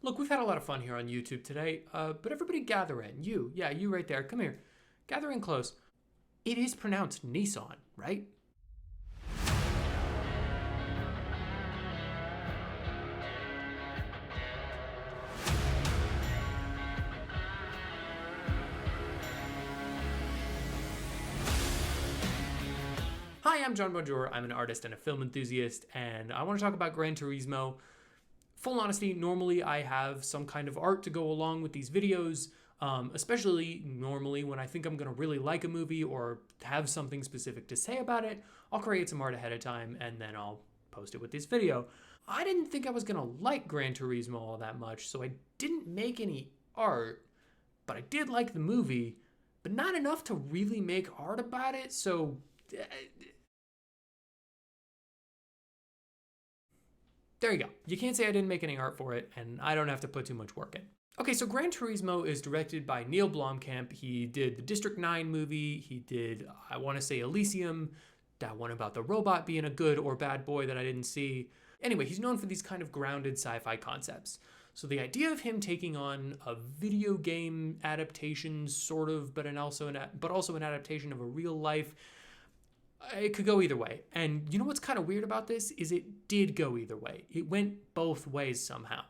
Look, we've had a lot of fun here on YouTube today, but everybody gather in. You right there, come here. Gather in close. It is pronounced Nissan, right? Hi, I'm John Bonjour. I'm an artist and a film enthusiast, and I want to talk about Gran Turismo. Full honesty, normally I have some kind of art to go along with these videos, especially normally when I think I'm going to really like a movie or have something specific to say about it. I'll create some art ahead of time and then I'll post it with this video. I didn't think I was going to like Gran Turismo all that much, so I didn't make any art, but I did like the movie, but not enough to really make art about it, so there you go. You can't say I didn't make any art for it, and I don't have to put too much work in. Okay, so Gran Turismo is directed by Neil Blomkamp. He did the District 9 movie. He did, I want to say, Elysium, that one about the robot being a good or bad boy that I didn't see. Anyway, he's known for these kind of grounded sci-fi concepts. So the idea of him taking on a video game adaptation, sort of, but also an adaptation of a real life, it could go either way. And you know what's kind of weird about this is it did go either way. It went both ways somehow.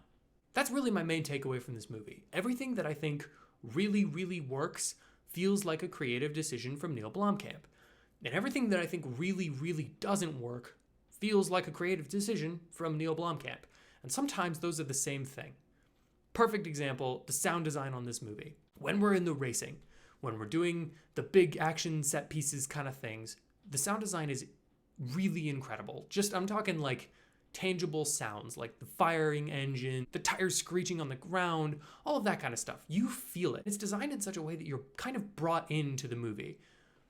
That's really my main takeaway from this movie. Everything that I think really, really works feels like a creative decision from Neil Blomkamp. And everything that I think really, really doesn't work feels like a creative decision from Neil Blomkamp. And sometimes those are the same thing. Perfect example, the sound design on this movie. When we're in the racing, when we're doing the big action set pieces kind of things, the sound design is really incredible. I'm talking like tangible sounds, like the firing engine, the tires screeching on the ground, all of that kind of stuff. You feel it. It's designed in such a way that you're kind of brought into the movie.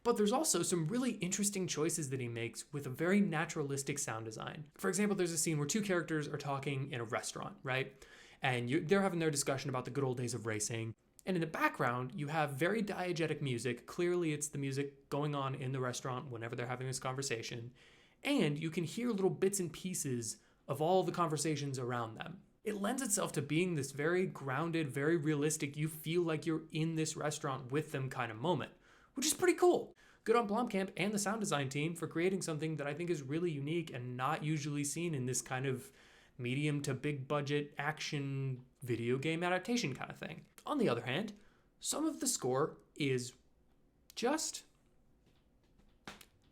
But there's also some really interesting choices that he makes with a very naturalistic sound design. For example, there's a scene where two characters are talking in a restaurant, right? And they're having their discussion about the good old days of racing. And in the background, you have very diegetic music. Clearly, it's the music going on in the restaurant whenever they're having this conversation. And you can hear little bits and pieces of all the conversations around them. It lends itself to being this very grounded, very realistic, you feel like you're in this restaurant with them kind of moment, which is pretty cool. Good on Blomkamp and the sound design team for creating something that I think is really unique and not usually seen in this kind of medium to big budget action video game adaptation kind of thing. On the other hand, some of the score is just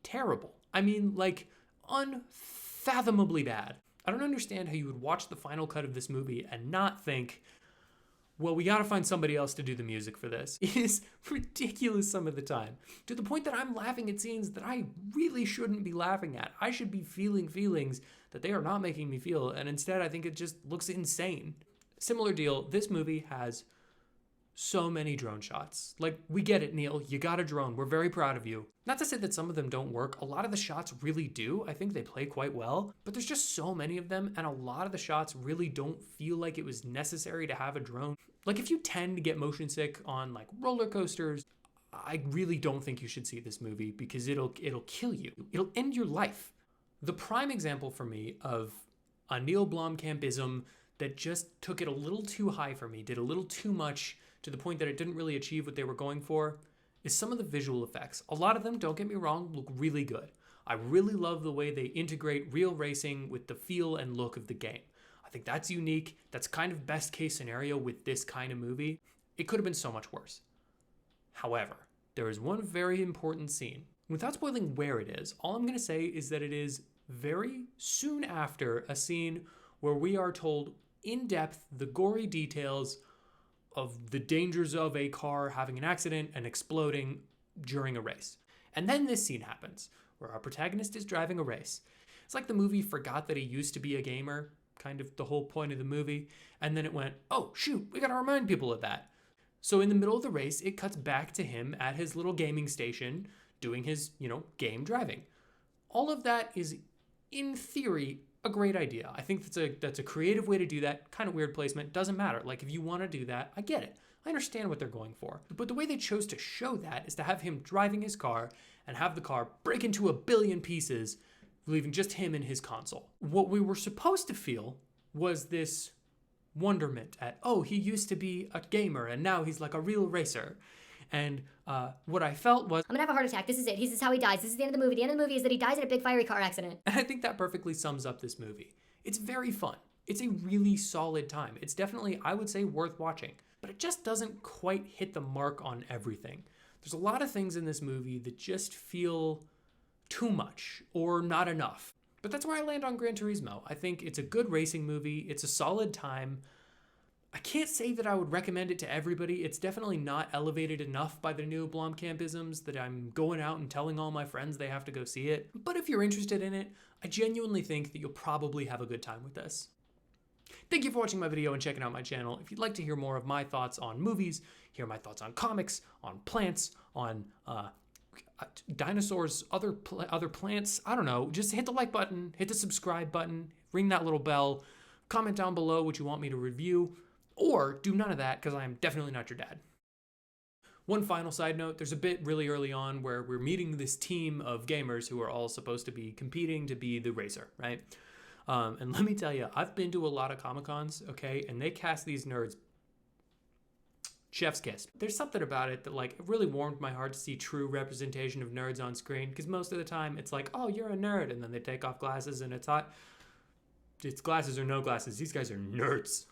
terrible. I mean, like, unfathomably bad. I don't understand how you would watch the final cut of this movie and not think, well, we gotta find somebody else to do the music for this. It is ridiculous some of the time, to the point that I'm laughing at scenes that I really shouldn't be laughing at. I should be feeling feelings that they are not making me feel, and instead I think it just looks insane. Similar deal, this movie has so many drone shots. Like, we get it, Neil. You got a drone. We're very proud of you. Not to say that some of them don't work. A lot of the shots really do. I think they play quite well. But there's just so many of them, and a lot of the shots really don't feel like it was necessary to have a drone. Like, if you tend to get motion sick on, like, roller coasters, I really don't think you should see this movie because it'll kill you. It'll end your life. The prime example for me of a Neil Blomkampism that just took it a little too high for me, did a little too much to the point that it didn't really achieve what they were going for, is some of the visual effects. A lot of them, don't get me wrong, look really good. I really love the way they integrate real racing with the feel and look of the game. I think that's unique. That's kind of best case scenario with this kind of movie. It could have been so much worse. However, there is one very important scene. Without spoiling where it is, all I'm going to say is that it is very soon after a scene where we are told in depth the gory details of the dangers of a car having an accident and exploding during a race. And then this scene happens, where our protagonist is driving a race. It's like the movie forgot that he used to be a gamer, kind of the whole point of the movie, and then it went, oh shoot, we gotta remind people of that. So in the middle of the race, it cuts back to him at his little gaming station, doing his, game driving. All of that is, in theory, a great idea. I think that's a creative way to do that. Kind of weird placement. Doesn't matter. Like, if you want to do that, I get it. I understand what they're going for. But the way they chose to show that is to have him driving his car and have the car break into a billion pieces, leaving just him and his console. What we were supposed to feel was this wonderment at, oh, he used to be a gamer and now he's like a real racer. And what I felt was, I'm gonna have a heart attack. This is it. This is how he dies. This is the end of the movie. The end of the movie is that he dies in a big fiery car accident. and I think that perfectly sums up this movie. It's very fun. It's a really solid time. It's definitely, I would say, worth watching. But it just doesn't quite hit the mark on everything. There's a lot of things in this movie that just feel too much or not enough. But that's where I land on Gran Turismo. I think it's a good racing movie. It's a solid time. I can't say that I would recommend it to everybody. It's definitely not elevated enough by the new Blomkampisms that I'm going out and telling all my friends they have to go see it. But if you're interested in it, I genuinely think that you'll probably have a good time with this. Thank you for watching my video and checking out my channel. If you'd like to hear more of my thoughts on movies, hear my thoughts on comics, on plants, on dinosaurs, other plants, I don't know, just hit the like button, hit the subscribe button, ring that little bell, comment down below what you want me to review, or do none of that because I am definitely not your dad. One final side note, there's a bit really early on where we're meeting this team of gamers who are all supposed to be competing to be the racer, right? And let me tell you, I've been to a lot of Comic-Cons, okay, and they cast these nerds chef's kiss. There's something about it that like it really warmed my heart to see true representation of nerds on screen, because most of the time it's like, oh, you're a nerd, and then they take off glasses and it's glasses or no glasses. These guys are nerds.